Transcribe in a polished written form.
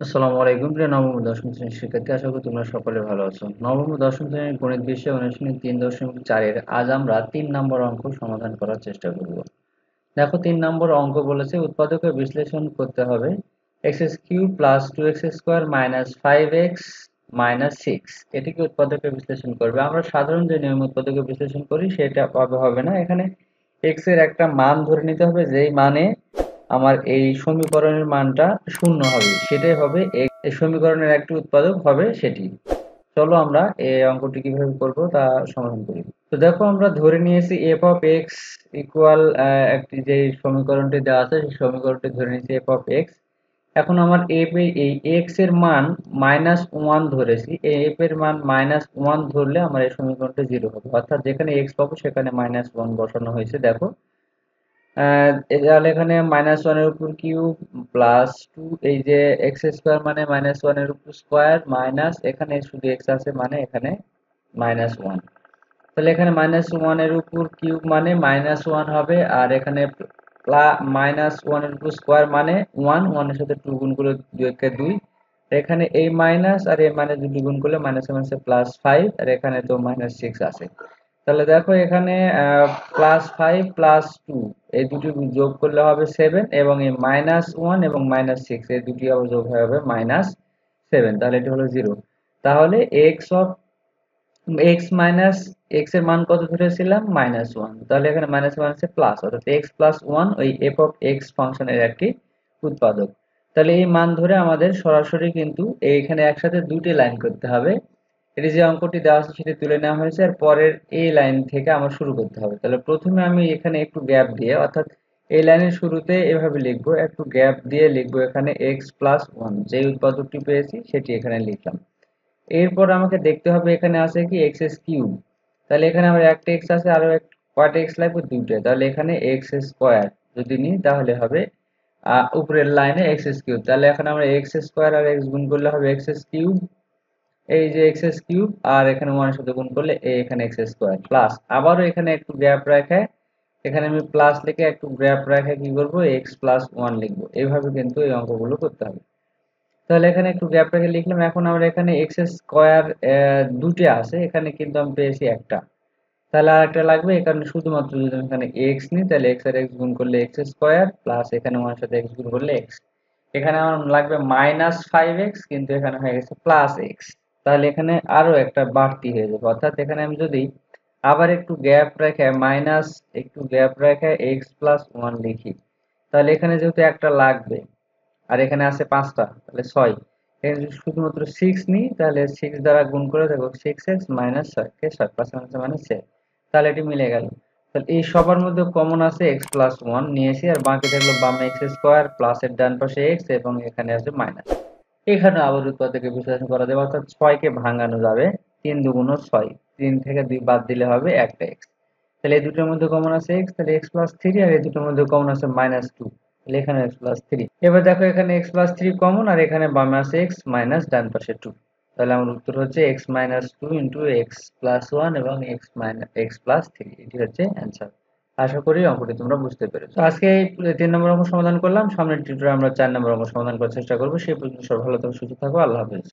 আসসালামু আলাইকুম প্রিয় নবম ও দশম শ্রেণীর শিক্ষার্থী, আশা করি তোমরা সকলে ভালো আছো। নবম ও দশম শ্রেণীর গণিত বিষয়ে অনুশীলনী 3.4 আজ আমরা 3 নম্বর অঙ্ক সমাধান করার চেষ্টা করব। দেখো, 3 নম্বর অঙ্ক বলেছে উৎপাদকে বিশ্লেষণ করতে হবে x³ plus 2x² minus 5x minus 6। এটিকে উৎপাদকে বিশ্লেষণ করবে। আমরা সাধারণ যে নিয়ম উৎপাদকে বিশ্লেষণ করি সেটা হবে না। এখানে x এর একটা মান ধরে নিতে হবে, যেই মানে আমার এই সমীকরণের মানটা শূন্য হবে, সেটাই হবে এই সমীকরণের একটি উৎপাদক হবে সেটি। চলো আমরা এই অঙ্কটি কিভাবে করব তা সমাধান করি। তো দেখো, আমরা ধরে নিয়েছি এফ অফ এক্স ইকুয়াল একটি যে সমীকরণটি দেওয়া আছে সেই সমীকরণটি ধরে নিয়েছি এফ অফ এক্স। এখন আমার এই এক্স এর মান -1 ধরেছি। এই এফ এর মান -1 ধরলে আমার এই সমীকরণটি জিরো হবে, অর্থাৎ যেখানে এক্স পাবো সেখানে -1 বসানো হয়েছে। দেখো, তাহলে এখানে -1 এর উপর কিউব প্লাস 2, এই যে x² মানে -1 এর উপর স্কয়ার মাইনাস এখানে শুধু x আছে মানে এখানে -1। তাহলে এখানে -1 এর উপর কিউব মানে -1 হবে, আর এখানে -1 এর উপর স্কয়ার মানে 1, 1 এর সাথে 2 গুণ করলে 2 একে 2। এখানে এই মাইনাস আর এই মাইনাস দুটি গুণ করলে মাইনাস মাইনাসে +5, আর এখানে তো -6 আছে। তাহলে দেখো, এখানে +5 +2 এই দুটি যোগ করলে হবে 7, এবং এই -1 এবং -6 এই দুটি আবার যোগ হয়ে হবে -7। তাহলে এটি হলো 0। তাহলে x এর মান কত ধরেছিলাম? -1। তাহলে এখানে -1 আছে প্লাস, অর্থাৎ x প্লাস 1 ওই f অফ x ফাংশনের একটি উৎপাদক। তাহলে এই মান ধরে আমাদের সরাসরি কিন্তু এইখানে একসাথে দুটি লাইন করতে হবে। এটি যে অঙ্কটি দেওয়া আছে সেটি তুলে নেওয়া হয়েছে, আর পরের এই লাইন থেকে আমার শুরু করতে হবে। তাহলে প্রথমে আমি এখানে একটু গ্যাপ দিয়ে, অর্থাৎ এই লাইনের শুরুতে এভাবে লিখবো, একটু গ্যাপ দিয়ে লিখবো এখানে x প্লাস 1, যে উৎপাদকটি পেয়েছি সেটি এখানে লিখলাম। এরপর আমাকে দেখতে হবে এখানে আছে কি x³। তাহলে এখানে আমার একটা x আছে, আরো কয়টা x লাগবে? দুইটা। তাহলে এখানে x² যদি নিই তাহলে হবে উপরের লাইনে x³। তাহলে এখন আমরা x² আর x গুণ করলে হবে x³ এই যে x³ আর এখানে 1 এর সাথে গুণ করলে এখানে x² প্লাস আবারও এখানে একটু গ্যাপ রেখে এখানে আমি প্লাস লিখে একটু গ্যাপ রেখে কি করব, x প্লাস 1 লিখবো। এইভাবে কিন্তু এই অঙ্কগুলো করতে হবে। তাহলে এখানে একটু গ্যাপ রেখে লিখলাম। এখন আমরা এখানে x² দুটো আছে, এখানে কিন্তু আমি পেয়েছি একটা। তাহলে আর একটা লাগবে, এখানে শুধুমাত্র যদি আমি এখানে x নিই তাহলে x আর x গুণ করলে x² প্লাস এখানে 1 এর সাথে x গুণ করলে x। এখানে আমার লাগবে -5x, কিন্তু এখানে হয়ে গেছে +x। তাহলে এখানে আরো একটা বাড়তি হয়ে যাবে, অর্থাৎ এখানে আমি যদি আবার একটু গ্যাপ রেখে x প্লাস 1 লিখি, তাহলে এখানে যেহেতু একটা লাগবে আর এখানে আছে 5টা, তাহলে 6। এখানে যদি শুধুমাত্র 6 নিই তাহলে 6 দ্বারা গুণ করে দেখো 6x মাইনাস 6 কে 7 পাঁচ মানে 6। তাহলে এটি মিলে গেল। তাহলে এই সবার মধ্যে কমন আছে x প্লাস 1 নিয়েছি, আর বাকি থাকলো বামে x² প্লাস এর ডান পাশে x এবং এখানে আছে মাইনাস। এখানে আবার উৎপাদকে বিশ্লেষণ করা যাবে, অর্থাৎ 6 কে ভাঙানো যাবে। 3 দুগুণ 6, 3 থেকে 2 বাদ দিলে হবে একটা x। তাহলে এই দুটোর মধ্যে কমন আছে x, তাহলে x প্লাস 3, আর এই দুটোর মধ্যে কমন আছে -2, তাহলে এখানে x প্লাস 3। এবার দেখো, এখানে x প্লাস 3 কমন, আর এখানে বামে আছে x মাইনাস ডান পাশে 2। তাহলে আমার উত্তর হচ্ছে x minus 2 into x plus 1 এবং x প্লাস 3, এটি হচ্ছে অ্যান্সার। আশা করি অঙ্কটি তোমরা বুঝতে পেরেছো। আজকে এই 3 নম্বর অঙ্ক সমাধান করলাম। সামনের টিউটোরিয়ালে আমরা 4 নম্বর অঙ্ক সমাধান করার চেষ্টা করবো। সেই পর্যন্ত সবাই ভালো থাকো, সুস্থ থাকো। আল্লাহ হাফেজ।